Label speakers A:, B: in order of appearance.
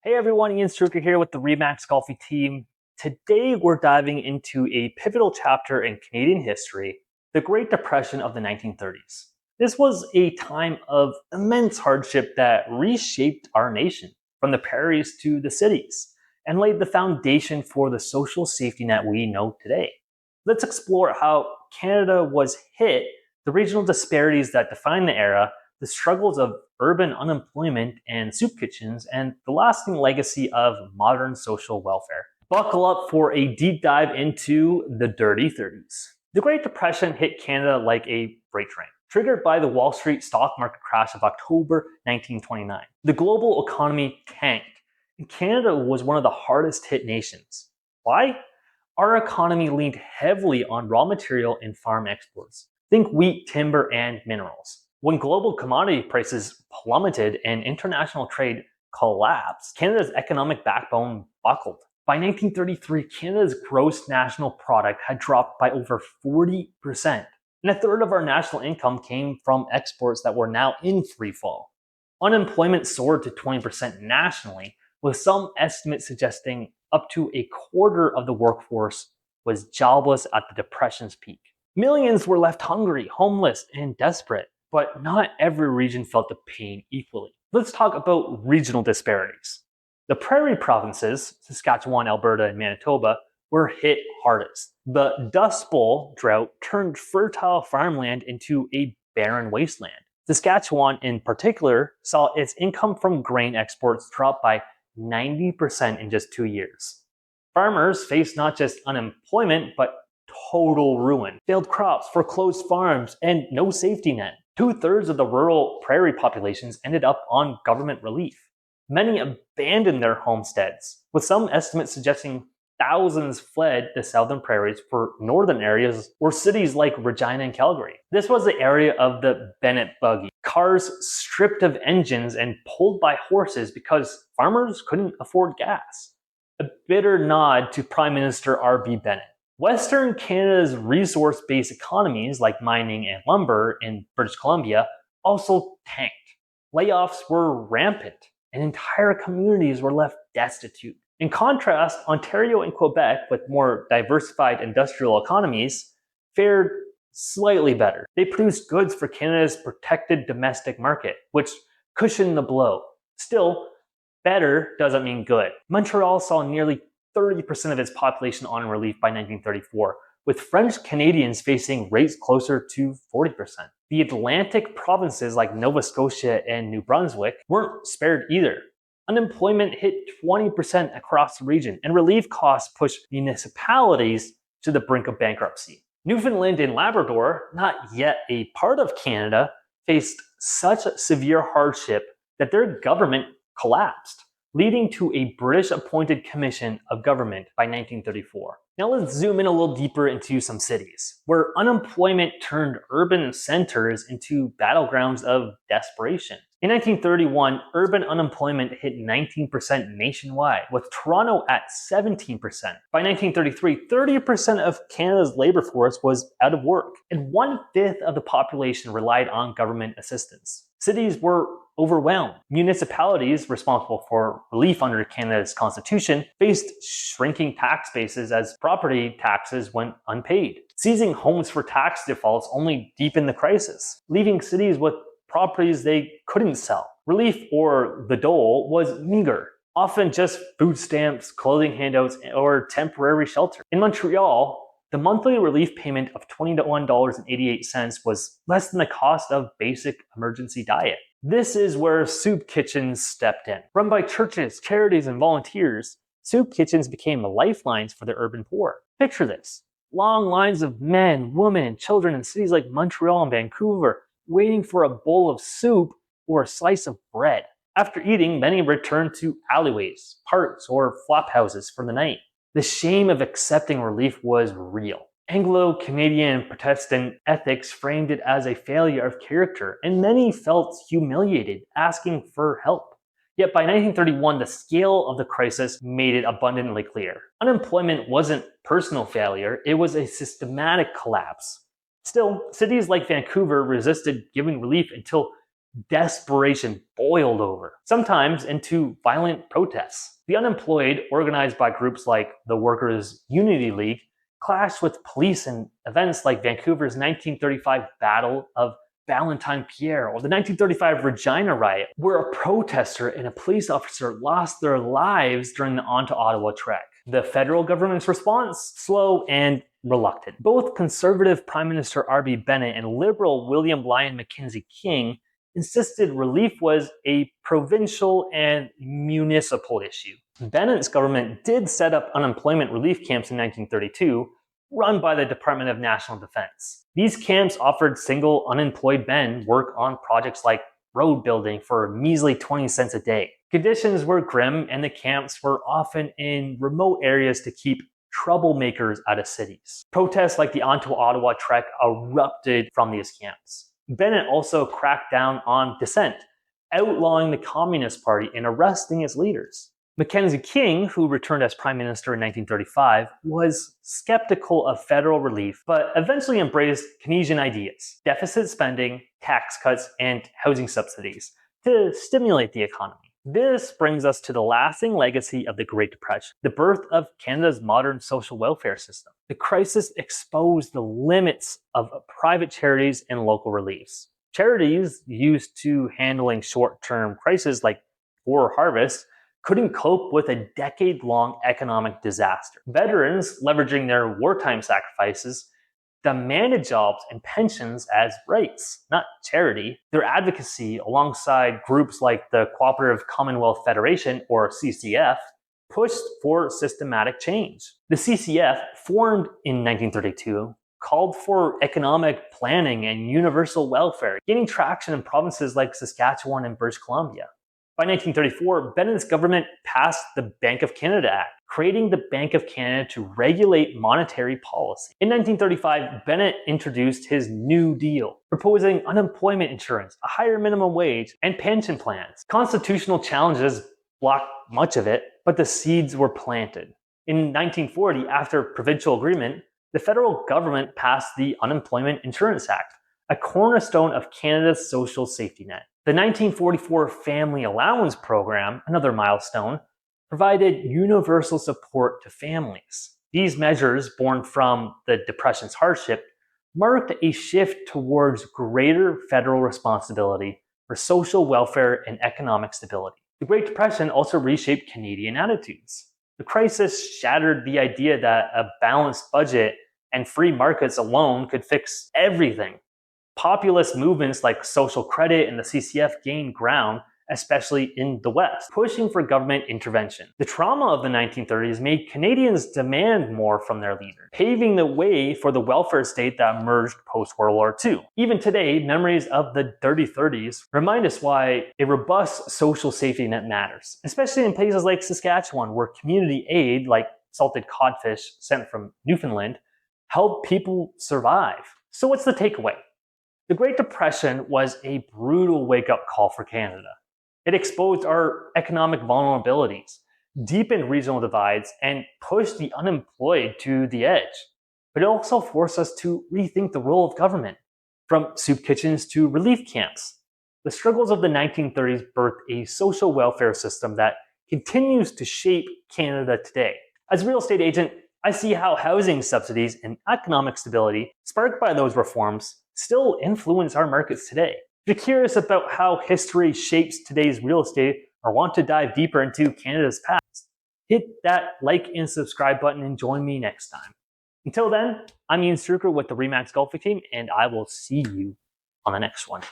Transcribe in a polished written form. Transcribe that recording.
A: Hey everyone, Ian Strucker here with the Remax Golfi team. Today we're diving into a pivotal chapter in Canadian history, the Great Depression of the 1930s. This was a time of immense hardship that reshaped our nation, from the prairies to the cities, and laid the foundation for the social safety net we know today. Let's explore how Canada was hit, the regional disparities that define the era, the struggles of urban unemployment and soup kitchens, and the lasting legacy of modern social welfare. Buckle up for a deep dive into the dirty 30s. The Great Depression hit Canada like a freight train, triggered by the Wall Street stock market crash of October 1929. The global economy tanked, and Canada was one of the hardest hit nations. Why? Our economy leaned heavily on raw material and farm exports. Think wheat, timber, and minerals. When global commodity prices plummeted and international trade collapsed, Canada's economic backbone buckled. By 1933, Canada's gross national product had dropped by over 40%, and a third of our national income came from exports that were now in free fall. Unemployment soared to 20% nationally, with some estimates suggesting up to a quarter of the workforce was jobless at the Depression's peak. Millions were left hungry, homeless, and desperate, but not every region felt the pain equally. Let's talk about regional disparities. The prairie provinces, Saskatchewan, Alberta, and Manitoba, were hit hardest. The Dust Bowl drought turned fertile farmland into a barren wasteland. Saskatchewan, in particular, saw its income from grain exports drop by 90% in just 2 years. Farmers faced not just unemployment, but total ruin. Failed crops, foreclosed farms, and no safety net. 2/3 of the rural prairie populations ended up on government relief. Many abandoned their homesteads, with some estimates suggesting thousands fled the southern prairies for northern areas or cities like Regina and Calgary. This was the area of the Bennett buggy, cars stripped of engines and pulled by horses because farmers couldn't afford gas. A bitter nod to Prime Minister R.B. Bennett. Western Canada's resource-based economies like mining and lumber in British Columbia also tanked. Layoffs were rampant, and entire communities were left destitute. In contrast, Ontario and Quebec, with more diversified industrial economies, fared slightly better. They produced goods for Canada's protected domestic market, which cushioned the blow. Still, better doesn't mean good. Montreal saw nearly 30% of its population on relief by 1934, with French Canadians facing rates closer to 40%. The Atlantic provinces like Nova Scotia and New Brunswick weren't spared either. Unemployment hit 20% across the region, and relief costs pushed municipalities to the brink of bankruptcy. Newfoundland and Labrador, not yet a part of Canada, faced such severe hardship that their government collapsed, leading to a British-appointed commission of government by 1934. Now let's zoom in a little deeper into some cities, where unemployment turned urban centers into battlegrounds of desperation. In 1931, urban unemployment hit 19% nationwide, with Toronto at 17%. By 1933, 30% of Canada's labor force was out of work, and 1/5 of the population relied on government assistance. Cities were overwhelmed. Municipalities responsible for relief under Canada's constitution faced shrinking tax bases as property taxes went unpaid. Seizing homes for tax defaults only deepened the crisis, leaving cities with properties they couldn't sell. Relief, or the dole, was meager, often just food stamps, clothing handouts, or temporary shelter. In Montreal, the monthly relief payment of $21.88 was less than the cost of basic emergency diet. This is where soup kitchens stepped in. Run by churches, charities, and volunteers, soup kitchens became lifelines for the urban poor. Picture this: long lines of men, women, and children in cities like Montreal and Vancouver waiting for a bowl of soup or a slice of bread. After eating, many returned to alleyways, parks, or flop houses for the night. The shame of accepting relief was real. Anglo-Canadian Protestant ethics framed it as a failure of character, and many felt humiliated, asking for help. Yet by 1931, the scale of the crisis made it abundantly clear. Unemployment wasn't personal failure, it was a systematic collapse. Still, cities like Vancouver resisted giving relief until desperation boiled over, sometimes into violent protests. The unemployed, organized by groups like the Workers' Unity League, clashed with police in events like Vancouver's 1935 Battle of Valentine-Pierre or the 1935 Regina riot, where a protester and a police officer lost their lives during the On to Ottawa trek. The federal government's response? Slow and reluctant. Both conservative Prime Minister R.B. Bennett and Liberal William Lyon Mackenzie King insisted relief was a provincial and municipal issue. Bennett's government did set up unemployment relief camps in 1932, run by the Department of National Defense. These camps offered single unemployed men work on projects like road building for a measly 20 cents a day. Conditions were grim, and the camps were often in remote areas to keep troublemakers out of cities. Protests like the On to Ottawa trek erupted from these camps. Bennett also cracked down on dissent, outlawing the Communist Party and arresting its leaders. Mackenzie King, who returned as Prime Minister in 1935, was skeptical of federal relief, but eventually embraced Keynesian ideas, deficit spending, tax cuts, and housing subsidies to stimulate the economy. This brings us to the lasting legacy of the Great Depression, the birth of Canada's modern social welfare system. The crisis exposed the limits of private charities and local reliefs. Charities used to handling short-term crises like poor harvests couldn't cope with a decade-long economic disaster. Veterans, leveraging their wartime sacrifices, demanded jobs and pensions as rights, not charity. Their advocacy, alongside groups like the Cooperative Commonwealth Federation, or CCF, pushed for systematic change. The CCF, formed in 1932, called for economic planning and universal welfare, gaining traction in provinces like Saskatchewan and British Columbia. By 1934, Bennett's government passed the Bank of Canada Act, creating the Bank of Canada to regulate monetary policy. In 1935, Bennett introduced his New Deal, proposing unemployment insurance, a higher minimum wage, and pension plans. Constitutional challenges blocked much of it, but the seeds were planted. In 1940, after provincial agreement, the federal government passed the Unemployment Insurance Act, a cornerstone of Canada's social safety net. The 1944 Family Allowance Program, another milestone, provided universal support to families. These measures, born from the Depression's hardship, marked a shift towards greater federal responsibility for social welfare and economic stability. The Great Depression also reshaped Canadian attitudes. The crisis shattered the idea that a balanced budget and free markets alone could fix everything. Populist movements like social credit and the CCF gained ground, especially in the West, pushing for government intervention. The trauma of the 1930s made Canadians demand more from their leaders, paving the way for the welfare state that emerged post-World War II. Even today, memories of the dirty 30s remind us why a robust social safety net matters, especially in places like Saskatchewan, where community aid, like salted codfish sent from Newfoundland, helped people survive. So what's the takeaway? The Great Depression was a brutal wake-up call for Canada. It exposed our economic vulnerabilities, deepened regional divides, and pushed the unemployed to the edge. But it also forced us to rethink the role of government, from soup kitchens to relief camps. The struggles of the 1930s birthed a social welfare system that continues to shape Canada today. As a real estate agent, I see how housing subsidies and economic stability sparked by those reforms still influence our markets today. If you're curious about how history shapes today's real estate or want to dive deeper into Canada's past, hit that like and subscribe button and join me next time. Until then, I'm Ian Strucker with the RE/MAX Golfing Team, and I will see you on the next one.